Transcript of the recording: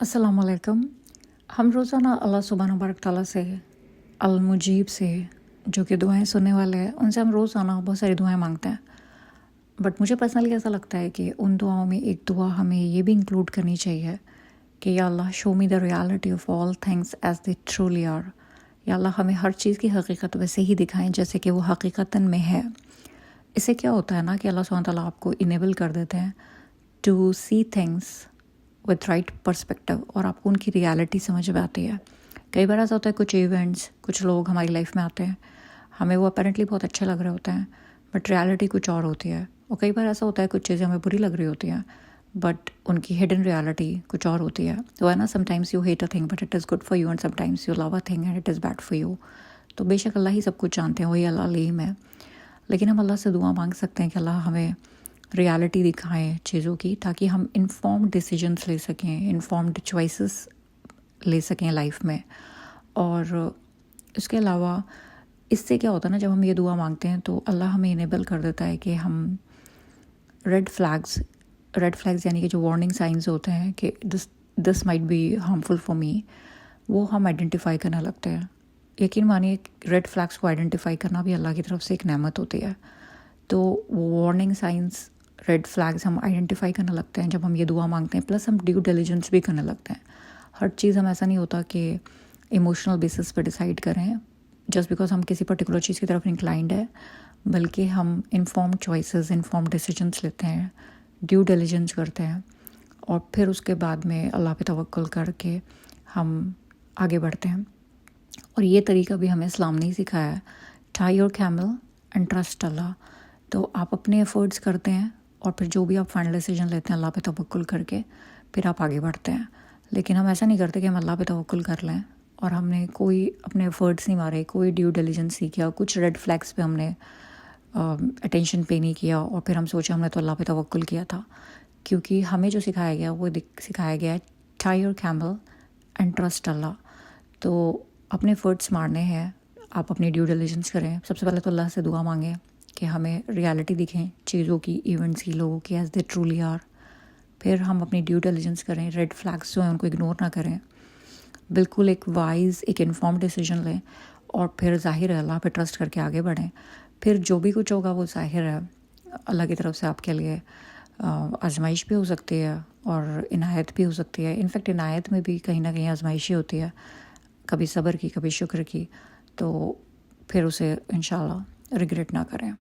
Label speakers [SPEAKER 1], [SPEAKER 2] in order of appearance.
[SPEAKER 1] अस्सलाम वालेकुम। हम रोज़ाना अल्लाह सुब्हानहू व तआला से अल-मुजीब से जो कि दुआएं सुनने वाले हैं उनसे हम रोज़ाना बहुत सारी दुआएं मांगते हैं। बट मुझे पर्सनली ऐसा लगता है कि उन दुआओं में एक दुआ हमें ये भी इंक्लूड करनी चाहिए कि या अल्लाह show me the reality of all things as they truly are. या अल्लाह हमें हर चीज़ की हकीकत वैसे ही दिखाएं जैसे कि वो हकीकतन में है। इससे क्या होता है ना कि अल्लाह सुब्हानहू व तआला आपको इनेबल कर देते हैं to see things with right perspective और आपको उनकी रियलिटी समझ में आती है। कई बार ऐसा होता है कुछ इवेंट्स कुछ लोग हमारी लाइफ में आते हैं, हमें वो अपेरेंटली बहुत अच्छे लग रहे होते हैं बट रियलिटी कुछ और होती है। और कई बार ऐसा होता है कुछ चीज़ें हमें बुरी लग रही होती हैं बट उनकी हिडन रियलिटी कुछ और होती है। तो है ना, sometimes you hate a thing but it is good for you and sometimes you love a thing and it is bad for you. तो बेशक अल्लाह ही सब कुछ जानते हैं, वही अल्लाह अलीम है। लेकिन हम अल्लाह से दुआ मांग सकते हैं कि अल्लाह हमें रियलिटी दिखाएं चीज़ों की ताकि हम इन्फॉर्म्ड डिसीजंस ले सकें, इन्फॉर्म्ड चॉइसेस ले सकें लाइफ में। और इसके अलावा इससे क्या होता है ना, जब हम ये दुआ मांगते हैं तो अल्लाह हमें इनेबल कर देता है कि हम रेड फ्लैग्स यानी कि जो वार्निंग साइंस होते हैं कि this might be harmful for me, वो हम आइडेंटिफाई करने लगते हैं। यकीन मानिए रेड फ्लैग्स को आइडेंटिफाई करना भी अल्लाह की तरफ से एक नेमत होती है। तो वो वार्निंग साइंस रेड फ्लैग्स हम आइडेंटिफाई करने लगते हैं जब हम ये दुआ मांगते हैं। प्लस हम ड्यू डिलिजेंस भी करने लगते हैं। हर चीज़ हम ऐसा नहीं होता कि इमोशनल बेसिस पे डिसाइड करें जस्ट बिकॉज हम किसी पर्टिकुलर चीज़ की तरफ इंक्लाइंड है, बल्कि हम इन्फॉर्म्ड चॉइसेस, इन्फॉर्म्ड डिसीजंस लेते हैं, ड्यू डिलिजेंस करते हैं और फिर उसके बाद में अल्लाह पे तवक्कुल करके हम आगे बढ़ते हैं। और ये तरीका भी हमें इस्लाम ने ही सिखाया है, tie your camel and trust Allah. तो आप अपने एफर्ट्स करते हैं और फिर जो भी आप फाइनल डिसीजन लेते हैं अल्लाह पे तवक्कुल करके फिर आप आगे बढ़ते हैं। लेकिन हम ऐसा नहीं करते कि हम अल्लाह पे तवक्कुल कर लें और हमने कोई अपने एफर्ट्स नहीं मारे, कोई ड्यू डिलिजेंस नहीं किया, कुछ रेड फ्लैग्स पे हमने अटेंशन पे नहीं किया और फिर हम सोचे हमने तो अल्लाह पे तवक्कुल किया था। क्योंकि हमें जो सिखाया गया वो सिखाया गया है tie your camel and trust Allah. तो अपने एफर्ट्स मारने हैं, आप अपनी ड्यू डिलिजेंस करें। सबसे पहले तो अल्लाह से दुआ मांगें कि हमें रियलिटी दिखें चीज़ों की, इवेंट्स की, लोगों की एज दे ट्रूली आर। फिर हम अपनी ड्यू डिलिजेंस करें, रेड फ्लैग्स जो हैं उनको इग्नोर ना करें, बिल्कुल एक वाइज एक इन्फॉर्म डिसीजन लें और फिर ज़ाहिर है अल्लाह पे ट्रस्ट करके आगे बढ़ें। फिर जो भी कुछ होगा वो ज़ाहिर है अल्लाह की तरफ से आपके लिए आजमाइश भी हो सकती है और इनायत भी हो सकती है। इनफैक्ट इनायत में भी कहीं ना कहीं आजमाइश ही होती है, कभी सब्र की कभी शुक्र की। तो फिर उसे इंशाल्लाह रिग्रेट ना करें।